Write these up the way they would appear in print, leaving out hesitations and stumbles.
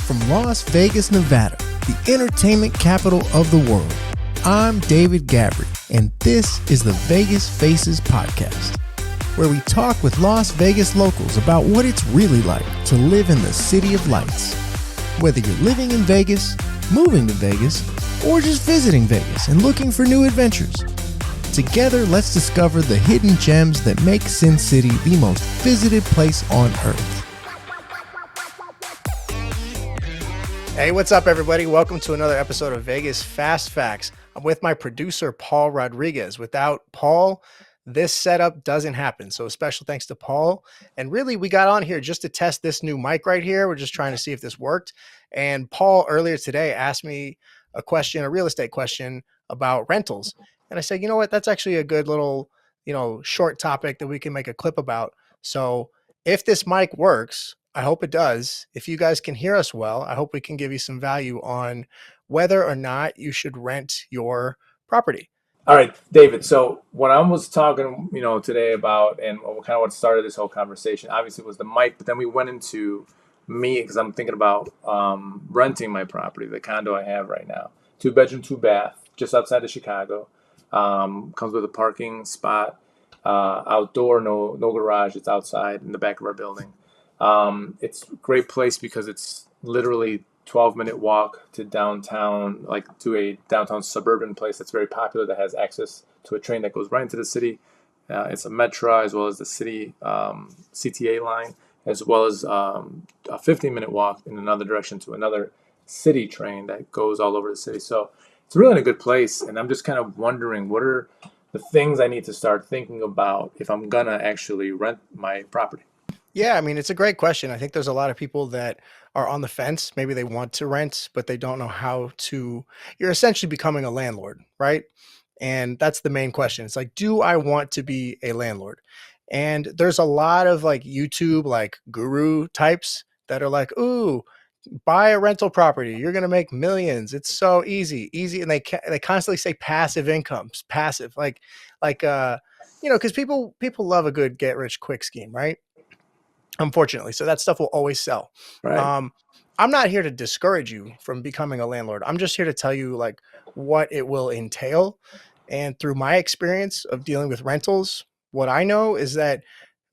From Las Vegas, Nevada, the entertainment capital of the world, I'm David Gavri, and this is the Vegas Faces podcast, where we talk with Las Vegas locals about what it's really like to live in the city of lights. Whether you're living in Vegas, moving to Vegas, or just visiting Vegas and looking for new adventures, together let's discover the hidden gems that make Sin City the most visited place on earth. Hey, what's up, everybody? Welcome to another episode of Vegas Fast Facts. I'm with my producer, Paul Rodriguez. Without Paul, this setup doesn't happen. So a special thanks to Paul. And really, we got on here just to test this new mic right here. We're just trying to see if this worked. And Paul earlier today asked me a question, a real estate question about rentals. And I said, you know what? That's actually a good little, short topic that we can make a clip about. So if this mic works, I hope it does. If you guys can hear us well, I hope we can give you some value on whether or not you should rent your property. All right, David. So what I was talking, today about, and kind of what started this whole conversation, obviously was the mic, but then we went into me because I'm thinking about renting my property, the condo I have right now, 2-bedroom, 2-bath, just outside of Chicago. Comes with a parking spot, outdoor, no garage. It's outside in the back of our building. It's a great place because it's literally 12-minute walk to downtown, like to a downtown suburban place that's very popular that has access to a train that goes right into the city. It's a metro as well as the city CTA line, as well as a 15-minute walk in another direction to another city train that goes all over the city. So it's really in a good place, and I'm just kind of wondering what are the things I need to start thinking about if I'm gonna actually rent my property. Yeah, I mean, it's a great question. I think there's a lot of people that are on the fence. Maybe they want to rent, but they don't know how to. You're essentially becoming a landlord, right? And that's the main question. It's like, do I want to be a landlord? And there's a lot of like YouTube, like guru types that are like, ooh, buy a rental property. You're going to make millions. It's so easy. And they constantly say passive incomes, passive, because people love a good get rich quick scheme, right? Unfortunately. So that stuff will always sell. Right. I'm not here to discourage you from becoming a landlord. I'm just here to tell you like what it will entail. And through my experience of dealing with rentals, what I know is that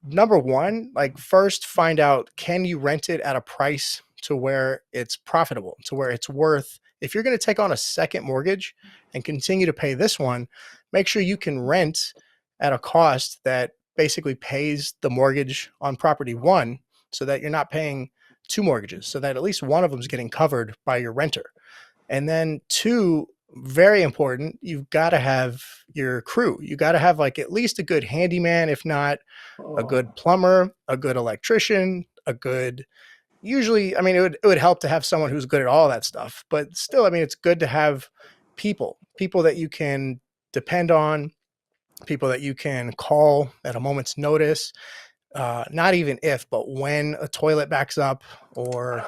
number one, like first find out, can you rent it at a price to where it's profitable, to where it's worth, if you're going to take on a second mortgage and continue to pay this one, make sure you can rent at a cost that basically pays the mortgage on property one, so that you're not paying two mortgages, so that at least one of them is getting covered by your renter. And then two, very important, you've got to have your crew. You got to have like at least a good handyman, if not a good plumber, a good electrician, usually, I mean, it would help to have someone who's good at all that stuff, but still, I mean, it's good to have people that you can depend on, people that you can call at a moment's notice, not even if, but when a toilet backs up or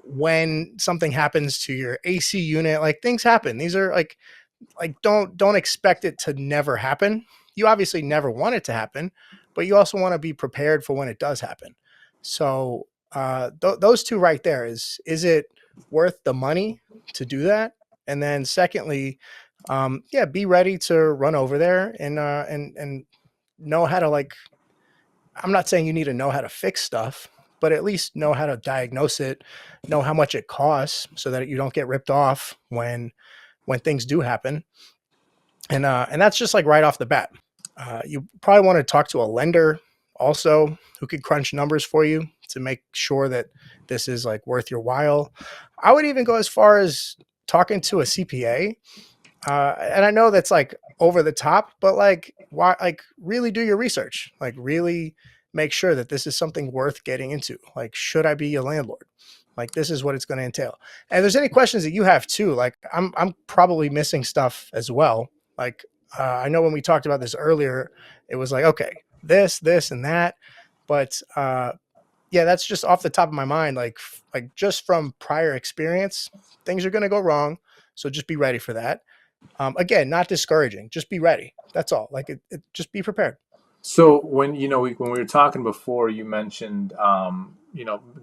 when something happens to your AC unit, like things happen. These are like don't expect it to never happen. You obviously never want it to happen, but you also want to be prepared for when it does happen. So those two right there is it worth the money to do that? And then secondly, be ready to run over there and know how to, like, I'm not saying you need to know how to fix stuff, but at least know how to diagnose it, know how much it costs so that you don't get ripped off when things do happen. And that's just like right off the bat. You probably want to talk to a lender also who could crunch numbers for you to make sure that this is like worth your while. I would even go as far as talking to a CPA. And I know that's like over the top, but like, why, like really do your research, like really make sure that this is something worth getting into. Like, should I be a landlord? Like, this is what it's going to entail. And if there's any questions that you have too, like I'm probably missing stuff as well. Like, I know when we talked about this earlier, it was like, okay, this and that, but, yeah, that's just off the top of my mind. Like just from prior experience, things are going to go wrong. So just be ready for that. Again, not discouraging. Just be ready. That's all. Like just be prepared. So when when we were talking before, you mentioned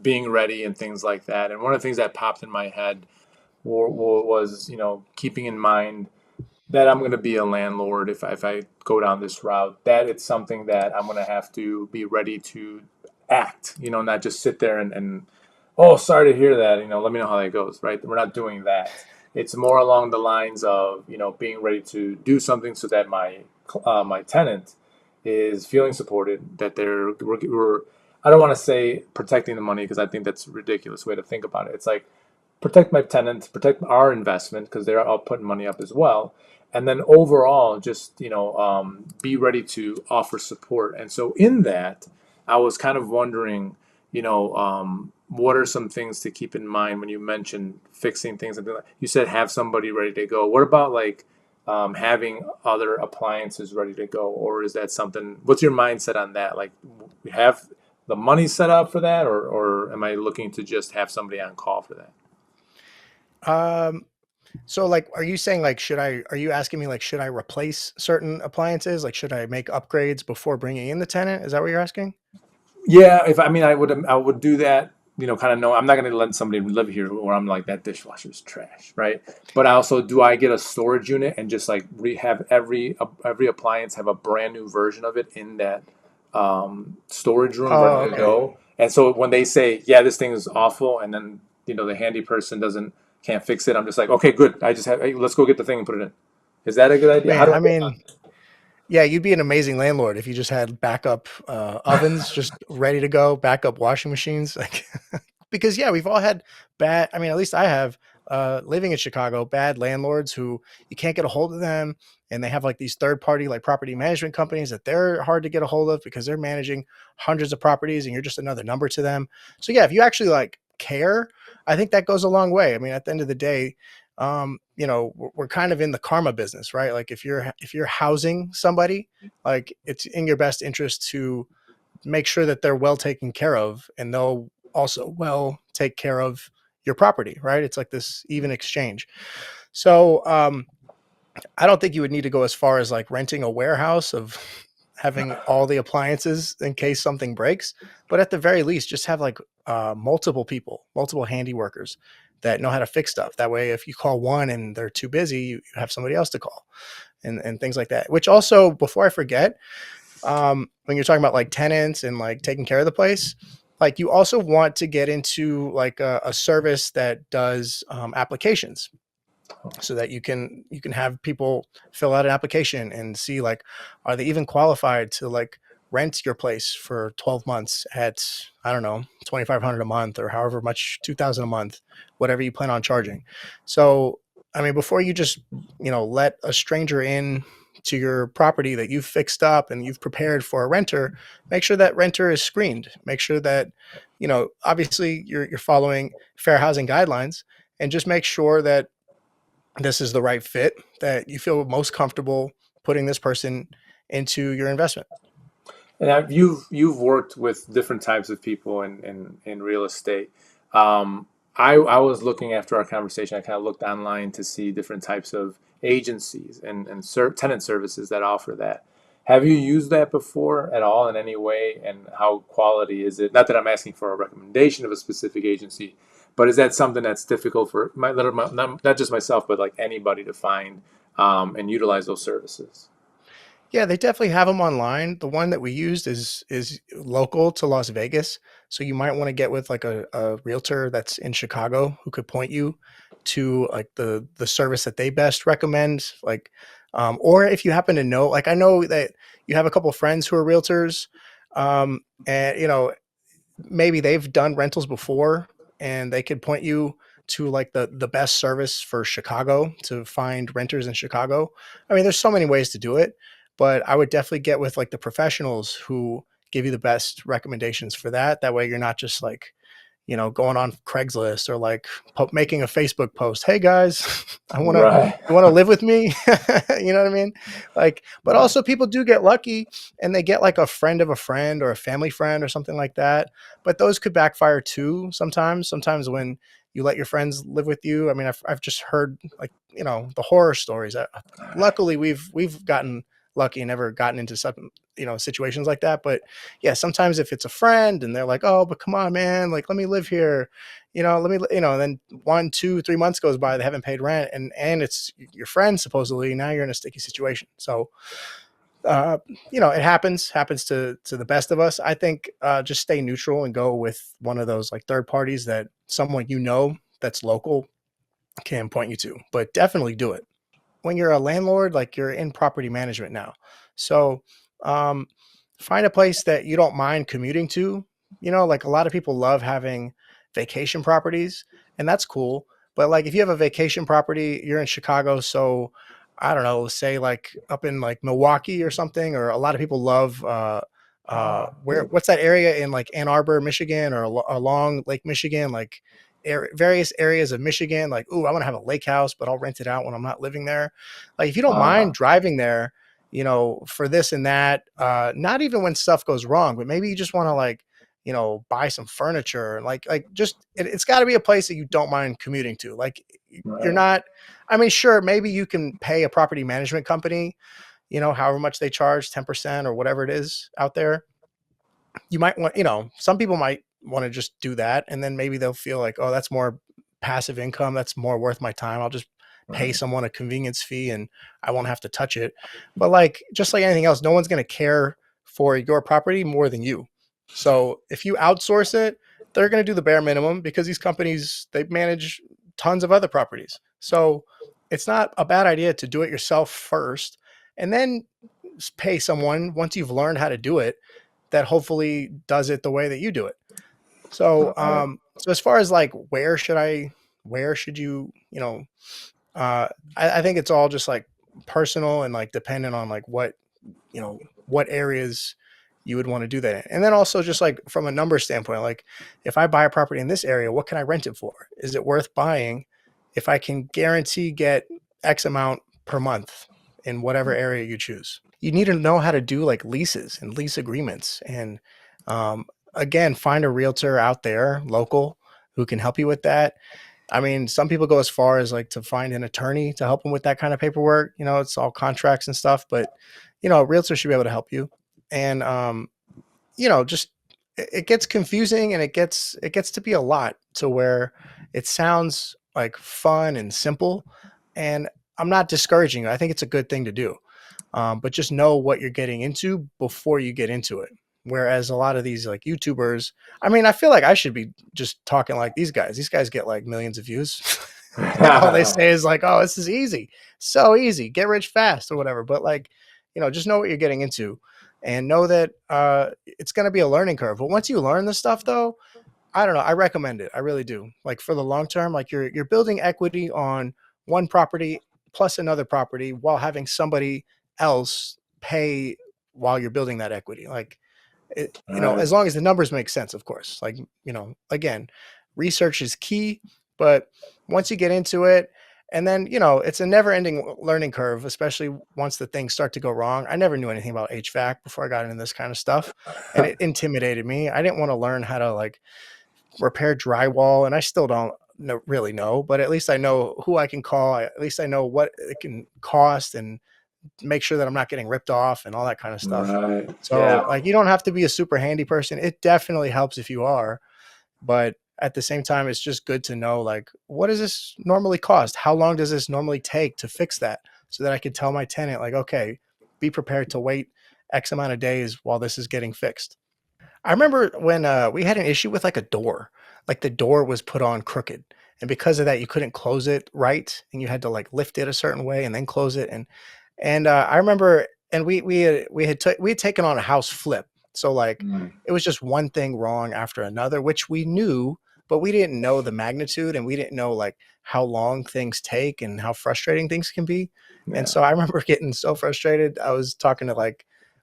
being ready and things like that. And one of the things that popped in my head was keeping in mind that I'm going to be a landlord if I go down this route, that it's something that I'm going to have to be ready to act, not just sit there and oh, sorry to hear that, let me know how that goes, right? We're not doing that. It's more along the lines of, being ready to do something so that my tenant is feeling supported, that we're I don't want to say protecting the money because I think that's a ridiculous way to think about it. It's like protect my tenants, protect our investment because they're all putting money up as well, and then overall just be ready to offer support. And so in that, I was kind of wondering, what are some things to keep in mind when you mentioned fixing things? And you said have somebody ready to go. What about like having other appliances ready to go, or is that something? What's your mindset on that? Like, we have the money set up for that, or am I looking to just have somebody on call for that? Um, so like, are you saying like, are you asking me like, should I replace certain appliances? Like, should I make upgrades before bringing in the tenant? Is that what you're asking? Yeah, if I mean, I would do that. Kind of know I'm not going to let somebody live here where I'm like that dishwasher is trash, right? But I also do I get a storage unit and just like have every appliance have a brand new version of it in that storage room Oh, ready to okay. go. And so when they say, yeah, this thing is awful, and then the handy person doesn't can't fix it, I'm just like, okay, good. I just have hey, let's go get the thing and put it in. Is that a good idea? How Man, do I mean, yeah, you'd be an amazing landlord if you just had backup ovens just ready to go, backup washing machines. Like, because yeah, we've all had bad. I mean, at least I have. Living in Chicago, bad landlords who you can't get a hold of them, and they have like these third party like property management companies that they're hard to get a hold of because they're managing hundreds of properties, and you're just another number to them. So yeah, if you actually like care, I think that goes a long way. I mean, at the end of the day, we're kind of in the karma business, right? Like if you're housing somebody, like it's in your best interest to make sure that they're well taken care of, and they'll also well take care of your property, right? It's like this even exchange. So I don't think you would need to go as far as like renting a warehouse of having all the appliances in case something breaks, but at the very least, just have like multiple people, multiple handy workers that know how to fix stuff. That way, if you call one and they're too busy, you have somebody else to call, and things like that. Which also, before I forget, when you're talking about like tenants and like taking care of the place, like you also want to get into like a service that does applications, so that you can have people fill out an application and see like, are they even qualified to like rent your place for 12 months at, I don't know, 2,500 a month or however much, 2,000 a month, whatever you plan on charging. So I mean, before you just let a stranger in to your property that you've fixed up and you've prepared for a renter, make sure that renter is screened. Make sure that obviously you're following fair housing guidelines, and just make sure that this is the right fit, that you feel most comfortable putting this person into your investment. And you've worked with different types of people in real estate. I was looking after our conversation. I kind of looked online to see different types of agencies and tenant services that offer that. Have you used that before at all in any way? And how quality is it? Not that I'm asking for a recommendation of a specific agency, but is that something that's difficult for not just myself, but like anybody to find and utilize those services? Yeah, they definitely have them online. The one that we used is local to Las Vegas, so you might want to get with like a realtor that's in Chicago who could point you to like the service that they best recommend. Like, or if you happen to know, like I know that you have a couple of friends who are realtors, and maybe they've done rentals before, and they could point you to like the best service for Chicago to find renters in Chicago. I mean, there's so many ways to do it, but I would definitely get with like the professionals who give you the best recommendations for that. That way you're not just like, going on Craigslist or like making a Facebook post. Hey guys, Right. you want to live with me? You know what I mean? Like, but Right. also people do get lucky and they get like a friend of a friend or a family friend or something like that. But those could backfire too sometimes. Sometimes when you let your friends live with you, I mean, I've just heard like, the horror stories. Luckily we've gotten lucky and never gotten into some, situations like that. But yeah, sometimes if it's a friend and they're like, oh, but come on, man, like let me live here, let me, and then 1, 2, 3 months goes by, they haven't paid rent, and it's your friend supposedly. Now you're in a sticky situation. So uh, it happens to the best of us. I think just stay neutral and go with one of those like third parties that someone that's local can point you to. But definitely do it when you're a landlord. Like you're in property management now, so um, find a place that you don't mind commuting to. Like a lot of people love having vacation properties, and that's cool. But like if you have a vacation property, you're in Chicago, so I don't know, say like up in like Milwaukee or something, or a lot of people love what's that area in like Ann Arbor, Michigan, or along Lake Michigan, like various areas of Michigan. Like, ooh, I want to have a lake house, but I'll rent it out when I'm not living there. Like, if you don't mind driving there, for this and that, not even when stuff goes wrong, but maybe you just want to like, buy some furniture and like just it's got to be a place that you don't mind commuting to. Like, you're Right. not. I mean, sure, maybe you can pay a property management company, however much they charge, 10% or whatever it is out there. You might want, some people might want to just do that, and then maybe they'll feel like, oh, that's more passive income, that's more worth my time. I'll just pay Right. someone a convenience fee and I won't have to touch it. But like just like anything else, no one's going to care for your property more than you. So if you outsource it, they're going to do the bare minimum because these companies, they manage tons of other properties. So it's not a bad idea to do it yourself first and then pay someone once you've learned how to do it that hopefully does it the way that you do it. So, Right. so as far as like where should you, I think it's all just like personal and like dependent on like what areas you would want to do that in. And then also just like from a number standpoint, like if I buy a property in this area, what can I rent it for? Is it worth buying if I can guarantee get X amount per month in whatever area you choose? You need to know how to do like leases and lease agreements. And um, again, find a realtor out there, local, who can help you with that. I mean, some people go as far as like to find an attorney to help them with that kind of paperwork. It's all contracts and stuff, but a realtor should be able to help you. And just it gets confusing and it gets to be a lot to where it sounds like fun and simple. And I'm not discouraging it. I think it's a good thing to do. But just know what you're getting into before you get into it. Whereas a lot of these like YouTubers, I mean, I feel like I should be just talking like these guys. These guys get like millions of views. And all they say is like, oh, this is easy. So easy. Get rich fast or whatever. But like, just know what you're getting into and know that it's going to be a learning curve. But once you learn this stuff though, I don't know. I recommend it. I really do. Like for the long term, like you're building equity on one property plus another property while having somebody else pay while you're building that equity. Like Right. as long as the numbers make sense, of course. Like, again, research is key, but once you get into it, and then, it's a never ending learning curve, especially once the things start to go wrong. I never knew anything about HVAC before I got into this kind of stuff, and it intimidated me. I didn't want to learn how to like repair drywall, and I still don't really know, but at least I know who I can call. At least I know what it can cost and make sure that I'm not getting ripped off and all that kind of stuff. Right. So, Yeah. like, you don't have to be a super handy person. It definitely helps if you are, but at the same time, it's just good to know, like, what does this normally cost? How long does this normally take to fix that? So that I can tell my tenant, like, okay, be prepared to wait X amount of days while this is getting fixed. I remember when we had an issue with like a door, like the door was put on crooked. And because of that, you couldn't close it right, and you had to like lift it a certain way and then close it. And I remember, and we had taken on a house flip, so like Mm. it was just one thing wrong after another, which we knew, but we didn't know the magnitude, and we didn't know like how long things take and how frustrating things can be. And Yeah. so I remember getting so frustrated. I was talking to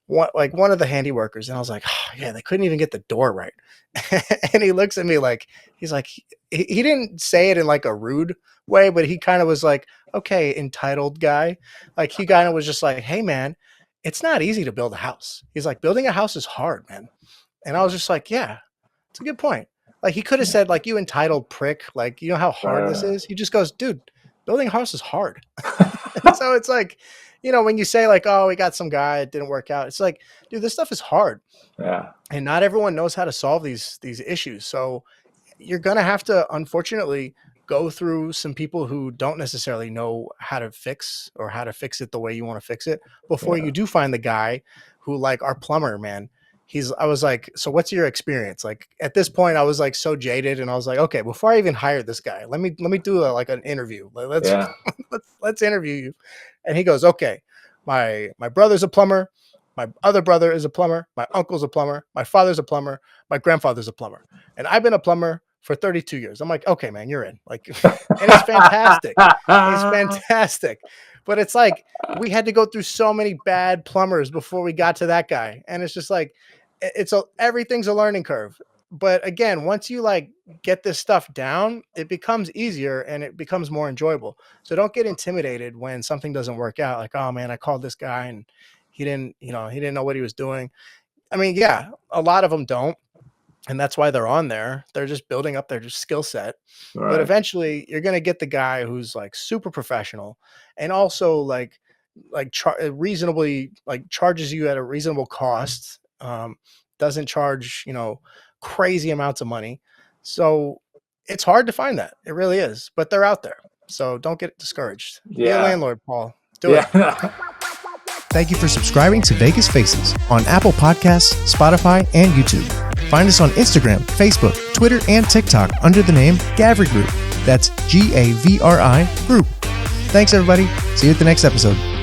one of the handy workers, and I was like, oh, yeah, they couldn't even get the door right. And he looks at me like he's like he didn't say it in like a rude way, but he kind of was like, okay, entitled guy. Like he kind of was just like, hey man, it's not easy to build a house. He's like, building a house is hard, man. And I was just like, yeah, it's a good point. Like he could have said, like, you entitled prick, like, you know how hard this Uh, is? He just goes, dude, building a house is hard. So it's like, when you say like, oh, we got some guy, it didn't work out. It's like, dude, this stuff is hard. Yeah. And not everyone knows how to solve these issues. So you're going to have to, unfortunately, go through some people who don't necessarily know how to fix it the way you want to fix it before you do find the guy who, like our plumber, man. I was like, so what's your experience? Like at this point, I was like so jaded, and I was like, okay, before I even hire this guy, let me do like an interview. Let's Yeah. let's interview you. And he goes, okay, my brother's a plumber, my other brother is a plumber, my uncle's a plumber, my father's a plumber, my grandfather's a plumber, and I've been a plumber for 32 years. I'm like, okay, man, you're in. Like, and it's fantastic. It's fantastic. But it's like we had to go through so many bad plumbers before we got to that guy. And it's just like everything's a learning curve. But again, once you like get this stuff down, it becomes easier and it becomes more enjoyable. So don't get intimidated when something doesn't work out. Like, oh man, I called this guy and he didn't know what he was doing. I mean, yeah, a lot of them don't. And that's why they're on there. They're just building up their skill set. Right. But eventually you're going to get the guy who's like super professional and also like reasonably like charges you at a reasonable cost. Doesn't charge, crazy amounts of money. So it's hard to find that. It really is, but they're out there. So don't get discouraged. Yeah. Be a landlord, Paul. Do it. Thank you for subscribing to Vegas Faces on Apple Podcasts, Spotify, and YouTube. Find us on Instagram, Facebook, Twitter, and TikTok under the name Gavri Group. That's Gavri Group. Thanks, everybody. See you at the next episode.